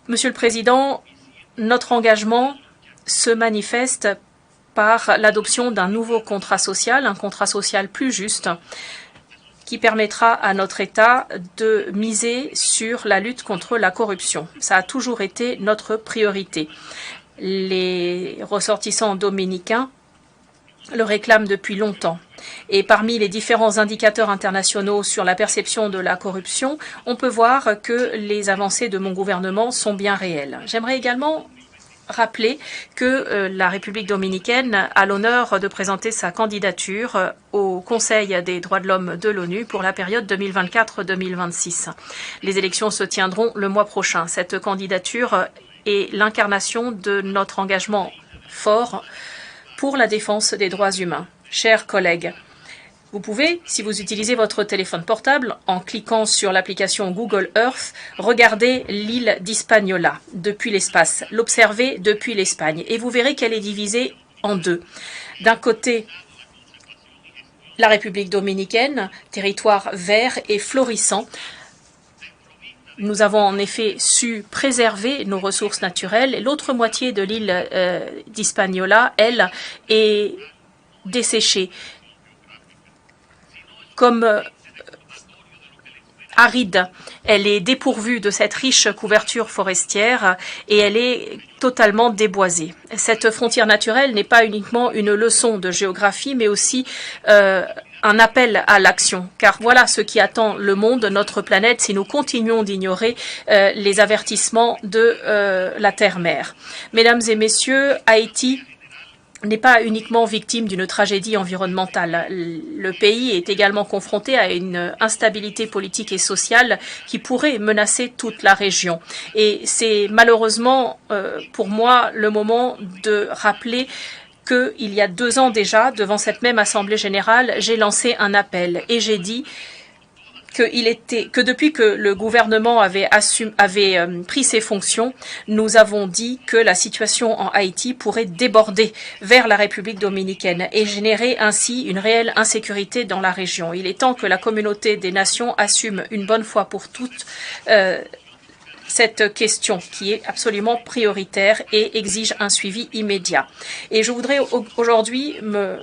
Monsieur le Président, notre engagement se manifeste par l'adoption d'un nouveau contrat social, un contrat social plus juste, qui permettra à notre État de miser sur la lutte contre la corruption. Ça a toujours été notre priorité. Les ressortissants dominicains le réclament depuis longtemps. Et parmi les différents indicateurs internationaux sur la perception de la corruption, on peut voir que les avancées de mon gouvernement sont bien réelles. J'aimerais également rappeler que la République dominicaine a l'honneur de présenter sa candidature au Conseil des droits de l'homme de l'ONU pour la période 2024-2026. Les élections se tiendront le mois prochain. Cette candidature est l'incarnation de notre engagement fort pour la défense des droits humains. Chers collègues, vous pouvez, si vous utilisez votre téléphone portable, en cliquant sur l'application Google Earth, regarder l'île d'Hispaniola depuis l'espace, l'observer depuis l'Espagne, et vous verrez qu'elle est divisée en deux. D'un côté, la République dominicaine, territoire vert et florissant. Nous avons en effet su préserver nos ressources naturelles. Et l'autre moitié de l'île d'Hispaniola, elle, est desséchée. Comme aride, elle est dépourvue de cette riche couverture forestière et elle est totalement déboisée. Cette frontière naturelle n'est pas uniquement une leçon de géographie, mais aussi un appel à l'action, car voilà ce qui attend le monde, notre planète, si nous continuons d'ignorer les avertissements de la Terre-Mère. Mesdames et messieurs, Haïti n'est pas uniquement victime d'une tragédie environnementale. Le pays est également confronté à une instabilité politique et sociale qui pourrait menacer toute la région. Et c'est malheureusement pour moi le moment de rappeler qu'il y a 2 ans déjà, devant cette même Assemblée générale, j'ai lancé un appel et j'ai dit que depuis que le gouvernement avait pris ses fonctions, nous avons dit que la situation en Haïti pourrait déborder vers la République dominicaine et générer ainsi une réelle insécurité dans la région. Il est temps que la communauté des nations assume une bonne fois pour toutes cette question qui est absolument prioritaire et exige un suivi immédiat. Et je voudrais aujourd'hui me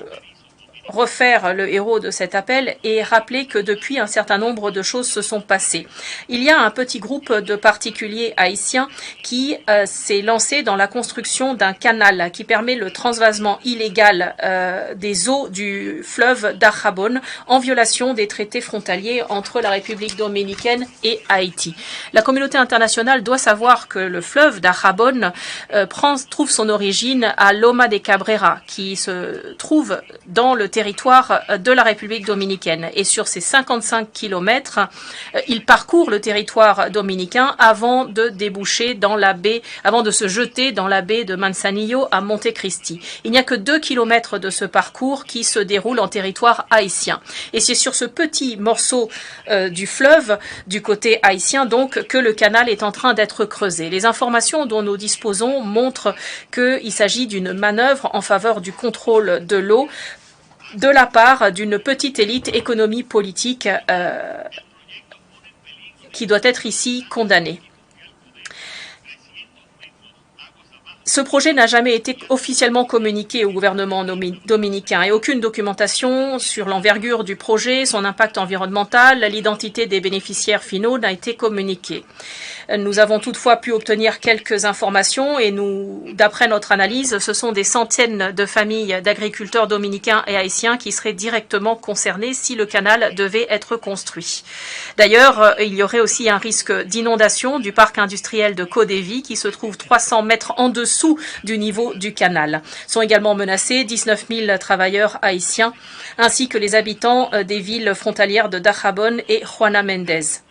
refaire le héros de cet appel et rappeler que depuis un certain nombre de choses se sont passées. Il y a un petit groupe de particuliers haïtiens qui s'est lancé dans la construction d'un canal qui permet le transvasement illégal des eaux du fleuve Dajabón en violation des traités frontaliers entre la République dominicaine et Haïti. La communauté internationale doit savoir que le fleuve Dajabón trouve son origine à Loma de Cabrera, qui se trouve dans le territoire de la République dominicaine. Et sur ces 55 kilomètres, il parcourt le territoire dominicain avant de déboucher dans la baie, avant de se jeter dans la baie de Manzanillo à Montecristi. Il n'y a que 2 kilomètres de ce parcours qui se déroule en territoire haïtien. Et c'est sur ce petit morceau du fleuve, du côté haïtien donc, que le canal est en train d'être creusé. Les informations dont nous disposons montrent qu'il s'agit d'une manœuvre en faveur du contrôle de l'eau de la part d'une petite élite économie politique qui doit être ici condamnée. Ce projet n'a jamais été officiellement communiqué au gouvernement dominicain et aucune documentation sur l'envergure du projet, son impact environnemental, l'identité des bénéficiaires finaux n'a été communiquée. Nous avons toutefois pu obtenir quelques informations et d'après notre analyse, ce sont des centaines de familles d'agriculteurs dominicains et haïtiens qui seraient directement concernés si le canal devait être construit. D'ailleurs, il y aurait aussi un risque d'inondation du parc industriel de Codévi qui se trouve 300 mètres en dessous du niveau du canal. Sont également menacés 19 000 travailleurs haïtiens ainsi que les habitants des villes frontalières de Dajabón et Juana Méndez.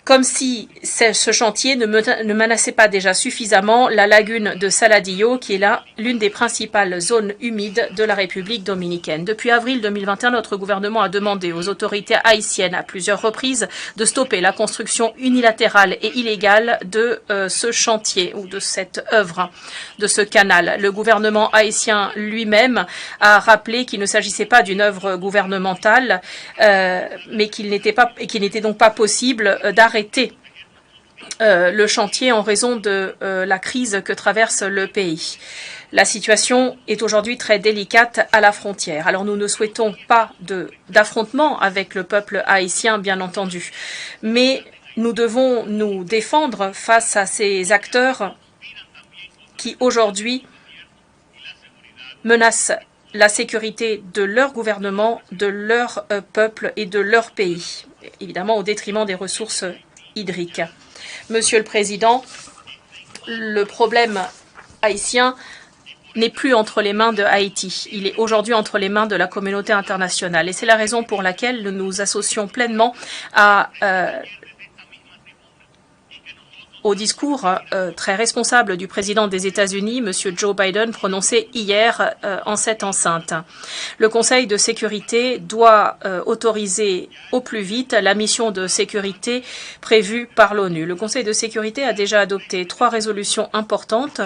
Comme si ce chantier ne menaçait pas déjà suffisamment la lagune de Saladillo, qui est là l'une des principales zones humides de la République dominicaine. Depuis avril 2021, notre gouvernement a demandé aux autorités haïtiennes à plusieurs reprises de stopper la construction unilatérale et illégale de ce chantier ou de cette œuvre, de ce canal. Le gouvernement haïtien lui-même a rappelé qu'il ne s'agissait pas d'une œuvre gouvernementale, mais qu'il n'était donc pas possible d'arrêter le chantier en raison de la crise que traverse le pays. La situation est aujourd'hui très délicate à la frontière. Alors nous ne souhaitons pas d'affrontement avec le peuple haïtien, bien entendu, mais nous devons nous défendre face à ces acteurs qui aujourd'hui menacent la sécurité de leur gouvernement, de leur peuple et de leur pays, évidemment au détriment des ressources hydriques. Monsieur le Président, le problème haïtien n'est plus entre les mains de Haïti. Il est aujourd'hui entre les mains de la communauté internationale. Et c'est la raison pour laquelle nous nous associons pleinement au discours très responsable du président des États-Unis, M. Joe Biden, prononcé hier en cette enceinte. Le Conseil de sécurité doit autoriser au plus vite la mission de sécurité prévue par l'ONU. Le Conseil de sécurité a déjà adopté 3 résolutions importantes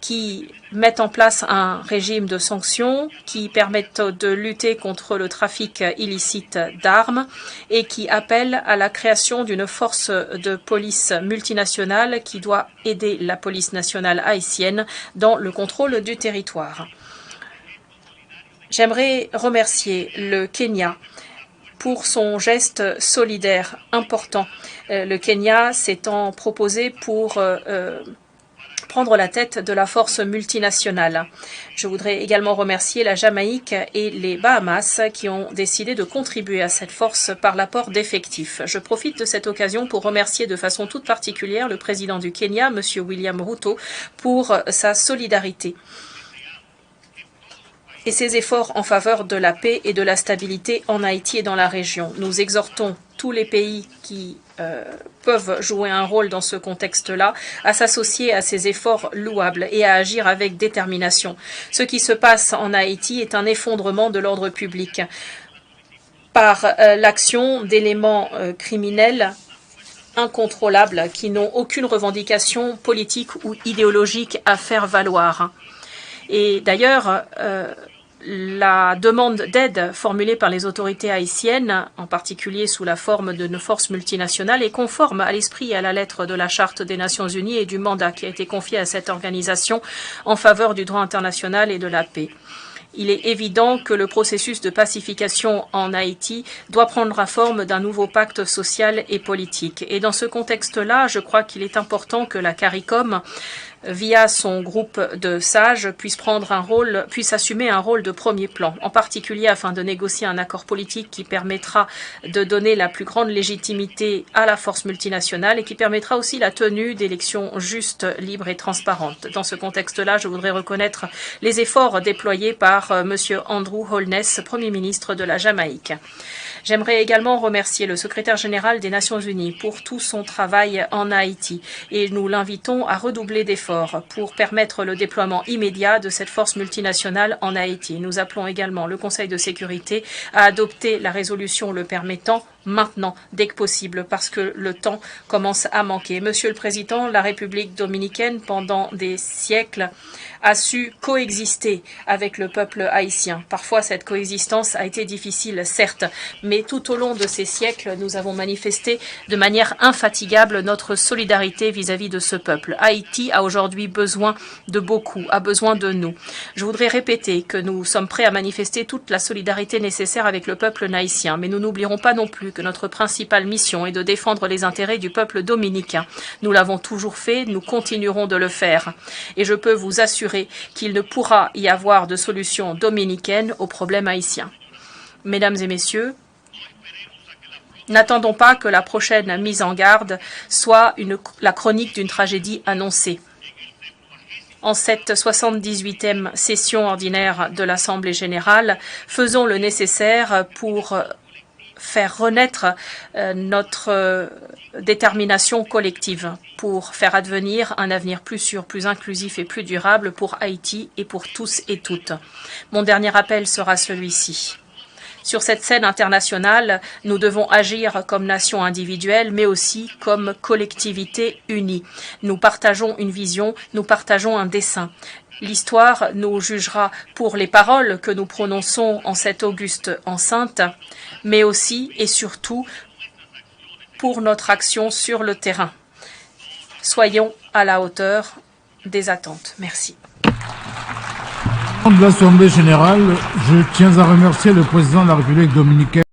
qui mettent en place un régime de sanctions qui permettent de lutter contre le trafic illicite d'armes et qui appellent à la création d'une force de police multinationale qui doit aider la police nationale haïtienne dans le contrôle du territoire. J'aimerais remercier le Kenya pour son geste solidaire important. Le Kenya s'étant proposé pour prendre la tête de la force multinationale. Je voudrais également remercier la Jamaïque et les Bahamas qui ont décidé de contribuer à cette force par l'apport d'effectifs. Je profite de cette occasion pour remercier de façon toute particulière le président du Kenya, M. William Ruto, pour sa solidarité et ses efforts en faveur de la paix et de la stabilité en Haïti et dans la région. Nous exhortons tous les pays qui peuvent jouer un rôle dans ce contexte-là à s'associer à ces efforts louables et à agir avec détermination. Ce qui se passe en Haïti est un effondrement de l'ordre public par l'action d'éléments criminels incontrôlables qui n'ont aucune revendication politique ou idéologique à faire valoir. Et d'ailleurs, la demande d'aide formulée par les autorités haïtiennes, en particulier sous la forme de nos forces multinationales, est conforme à l'esprit et à la lettre de la Charte des Nations Unies et du mandat qui a été confié à cette organisation en faveur du droit international et de la paix. Il est évident que le processus de pacification en Haïti doit prendre la forme d'un nouveau pacte social et politique. Et dans ce contexte-là, je crois qu'il est important que la CARICOM, via son groupe de sages, puisse assumer un rôle de premier plan, en particulier afin de négocier un accord politique qui permettra de donner la plus grande légitimité à la force multinationale et qui permettra aussi la tenue d'élections justes, libres et transparentes. Dans ce contexte-là, je voudrais reconnaître les efforts déployés par M. Andrew Holness, Premier ministre de la Jamaïque. J'aimerais également remercier le secrétaire général des Nations Unies pour tout son travail en Haïti et nous l'invitons à redoubler d'efforts pour permettre le déploiement immédiat de cette force multinationale en Haïti. Nous appelons également le Conseil de sécurité à adopter la résolution le permettant maintenant, dès que possible, parce que le temps commence à manquer. Monsieur le Président, la République dominicaine, pendant des siècles, a su coexister avec le peuple haïtien. Parfois, cette coexistence a été difficile, certes, mais tout au long de ces siècles, nous avons manifesté de manière infatigable notre solidarité vis-à-vis de ce peuple. Haïti a aujourd'hui besoin de beaucoup, a besoin de nous. Je voudrais répéter que nous sommes prêts à manifester toute la solidarité nécessaire avec le peuple haïtien, mais nous n'oublierons pas non plus que notre principale mission est de défendre les intérêts du peuple dominicain. Nous l'avons toujours fait, nous continuerons de le faire. Et je peux vous assurer qu'il ne pourra y avoir de solution dominicaine au problème haïtien. Mesdames et messieurs, n'attendons pas que la prochaine mise en garde soit la chronique d'une tragédie annoncée. En cette 78e session ordinaire de l'Assemblée générale, faisons le nécessaire pour faire renaître notre détermination collective pour faire advenir un avenir plus sûr, plus inclusif et plus durable pour Haïti et pour tous et toutes. Mon dernier appel sera celui-ci. Sur cette scène internationale, nous devons agir comme nation individuelle, mais aussi comme collectivité unie. Nous partageons une vision, nous partageons un dessein. L'histoire nous jugera pour les paroles que nous prononçons en cette auguste enceinte, mais aussi et surtout pour notre action sur le terrain. Soyons à la hauteur des attentes. Merci. Au nom de l'Assemblée générale, je tiens à remercier le président de la République dominicaine